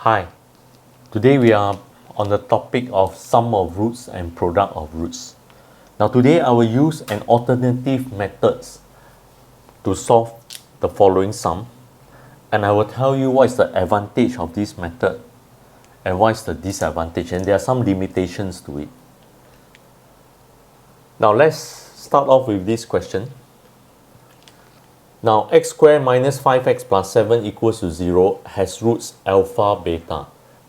Hi, today we are on the topic of sum of roots and product of roots. Now today I will use an alternative methods to solve the following sum, and I will tell you what is the advantage of this method and what is the disadvantage, and there are some limitations to it. Now let's start off with this question. Now x squared minus 5x plus 7 equals to 0 has roots alpha, beta.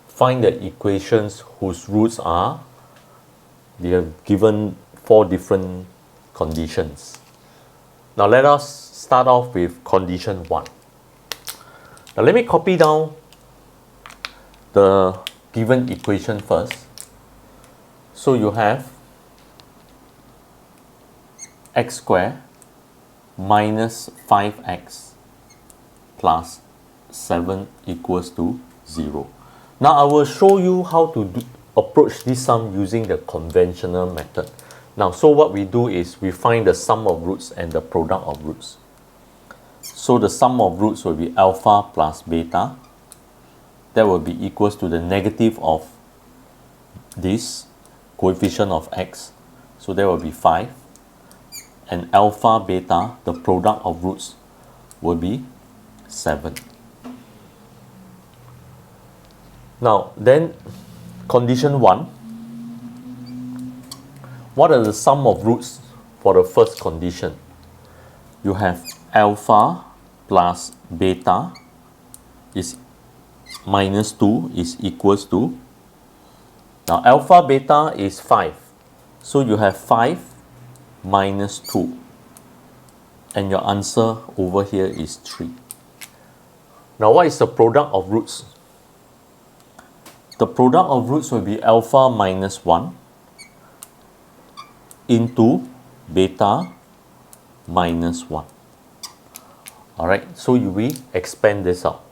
Find the equations whose roots are, they are given 4 different conditions. Now let us start off with condition 1. Now let me copy down the given equation first. So you have x squared minus 5x plus 7 equals to 0. Now I will show you how to approach this sum using the conventional method. Now, so what we do is we find the sum of roots and the product of roots. So the sum of roots will be alpha plus beta. That will be equals to the negative of this coefficient of x. So that will be 5. And alpha, beta, the product of roots will be 7. Now, then condition 1. What are the sum of roots for the first condition? You have alpha plus beta is minus 2 is equals to, now alpha beta is 5. So you have 5 minus 2. And your answer over here is 3. Now what is the product of roots? The product of roots will be alpha minus 1 into beta minus 1. Alright, so we expand this out.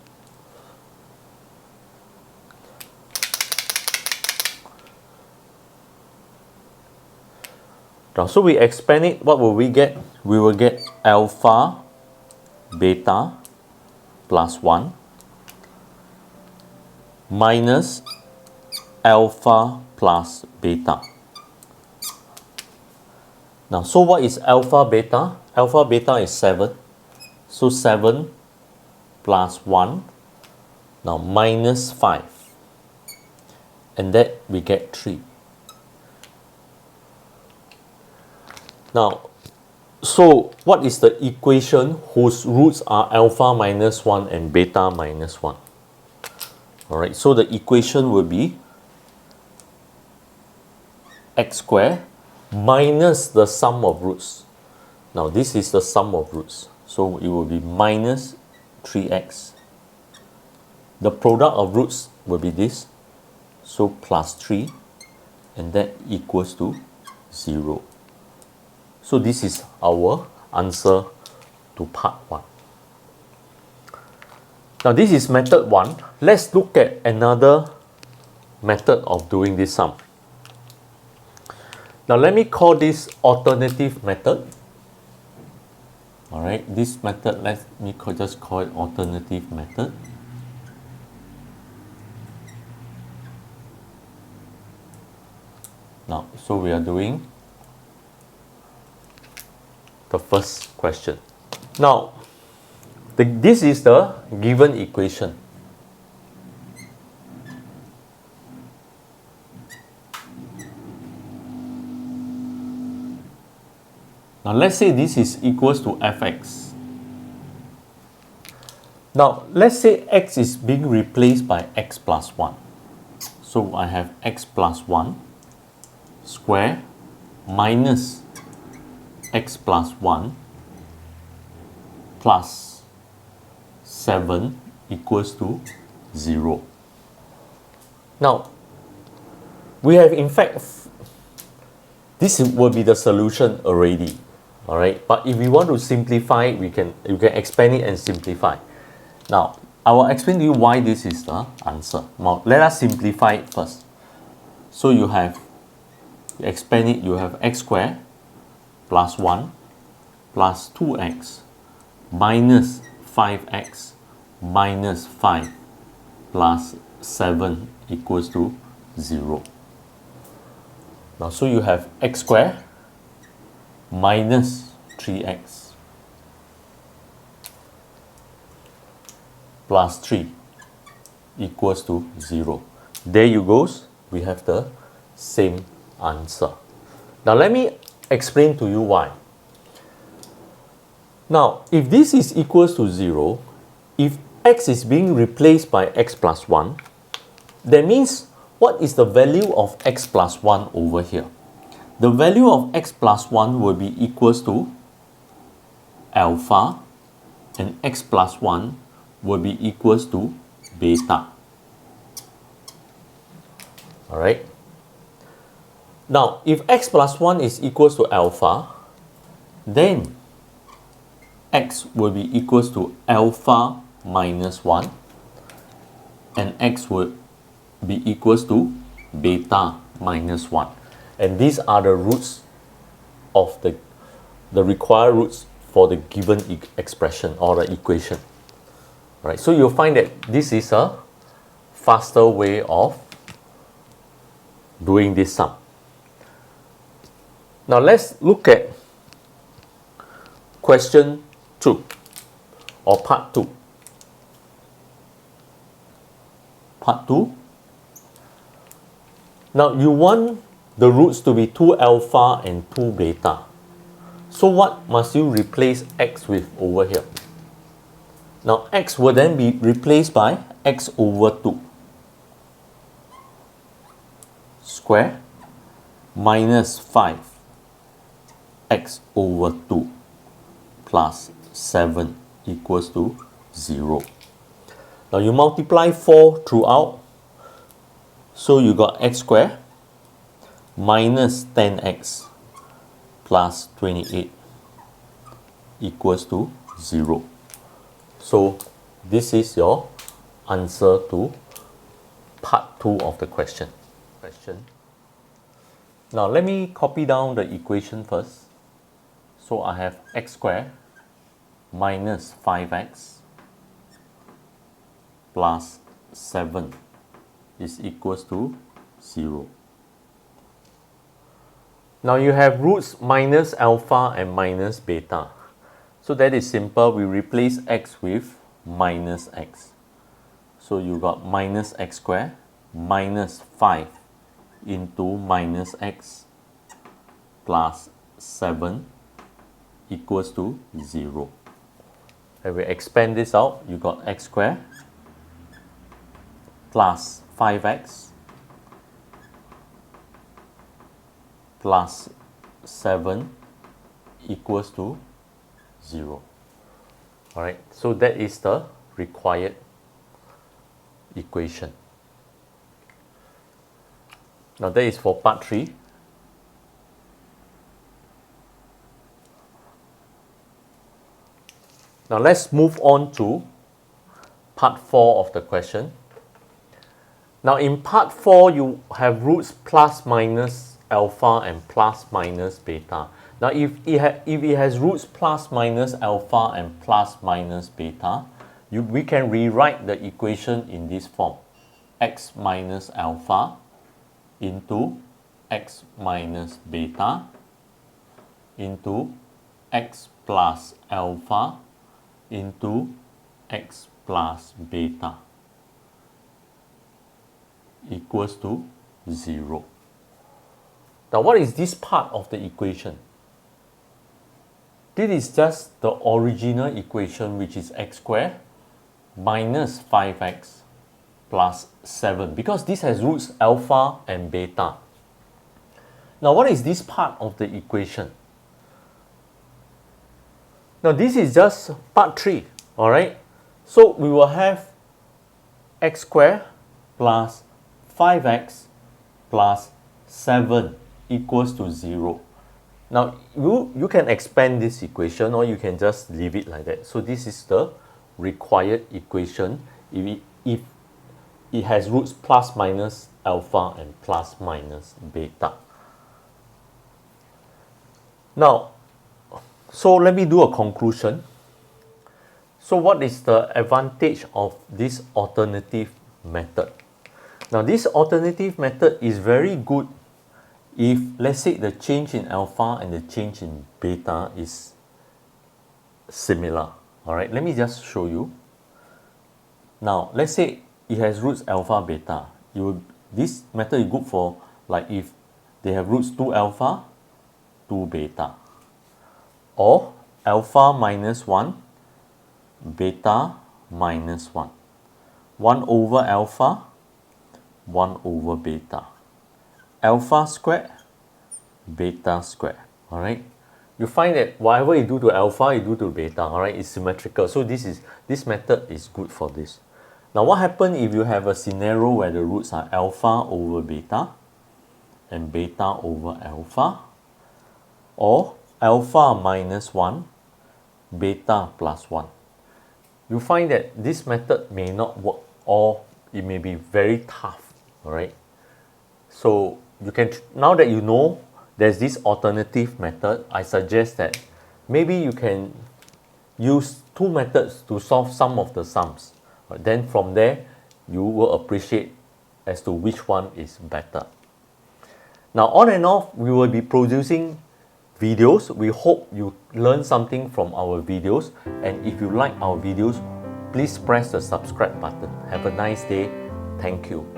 Now, so we expand it, what will we get? We will get alpha beta plus 1 minus alpha plus beta. Now, so what is alpha beta? Alpha beta is 7. So 7 plus 1, now minus 5. And that we get 3. Now, so what is the equation whose roots are alpha minus 1 and beta minus 1? Alright, so the equation will be x squared minus the sum of roots. Now this is the sum of roots. So it will be minus 3x. The product of roots will be this. So plus 3. And that equals to 0. So this is our answer to part 1. Now this is method 1. Let's look at another method of doing this sum. Now let me call this alternative method. Alright, this method, let me just call it alternative method. Now, so we are doing the first question. Now, this is the given equation. Now, let's say this is equals to fx. Now, let's say x is being replaced by x plus 1. So, I have x plus 1 square minus x plus 1 plus 7 equals to 0. Now, we have in fact, this will be the solution already. Alright, but if we want to simplify, you can expand it and simplify. Now, I will explain to you why this is the answer. Now, let us simplify it first. So you expand it, you have x squared plus 1 plus 2x minus 5x minus 5 plus 7 equals to 0. Now, so you have x squared minus 3x plus 3 equals to 0. There you goes. We have the same answer. Now, let me explain to you why. Now, if this is equals to 0, if x is being replaced by x plus 1, that means what is the value of x plus 1 over here? The value of x plus 1 will be equals to alpha, and x plus 1 will be equals to beta. Alright. Now, if x plus 1 is equals to alpha, then x will be equals to alpha minus 1, and x will be equals to beta minus 1. And these are the roots of the required roots for the given expression or the equation. Right, so you'll find that this is a faster way of doing this sum. Now let's look at question 2 or part 2. Part 2. Now you want the roots to be 2 alpha and 2 beta. So what must you replace x with over here? Now x will then be replaced by x over 2 square minus 5 x over 2 plus 7 equals to 0. Now you multiply 4 throughout, so you got x squared minus 10x plus 28 equals to 0. So this is your answer to part 2 of the question. Now let me copy down the equation first. So I have x squared minus 5x plus 7 is equals to 0. Now you have roots minus alpha and minus beta. So that is simple. We replace x with minus x. So you got minus x squared minus 5 into minus x plus 7 equals to 0. And we expand this out, you got x squared plus 5x plus 7 equals to 0. Alright, so that is the required equation. Now that is for part 3. Now let's move on to part 4 of the question. Now in part 4 you have roots plus minus alpha and plus minus beta. Now if it has roots plus minus alpha and plus minus beta, we can rewrite the equation in this form. X minus alpha into x minus beta into x plus alpha into x plus beta equals to 0. Now what is this part of the equation? This is just the original equation, which is x squared minus 5x plus 7, because this has roots alpha and beta. Now what is this part of the equation? Now this is just part 3, alright? So we will have x squared plus 5x plus 7 equals to 0. Now you can expand this equation or you can just leave it like that. So this is the required equation if it has roots plus minus alpha and plus minus beta. Now, so let me do a conclusion. So what is the advantage of this alternative method? Now this alternative method is very good if, let's say, the change in alpha and the change in beta is similar. All right, let me just show you. Now let's say it has roots alpha beta. This method is good for, like, if they have roots 2 alpha 2 beta, or alpha minus 1 beta minus 1, 1 over alpha 1 over beta, alpha squared beta squared. All right, you find that whatever you do to alpha you do to beta, all right, it's symmetrical. So this method is good for this. Now what happens if you have a scenario where the roots are alpha over beta and beta over alpha, or alpha minus 1 beta plus 1? You find that this method may not work, or it may be very tough. All right, so you can, now that you know there's this alternative method, I suggest that maybe you can use 2 methods to solve some of the sums. Then from there you will appreciate as to which one is better. Now on and off we will be producing videos. We hope you learn something from our videos, and if you like our videos, please press the subscribe button. Have a nice day. Thank you.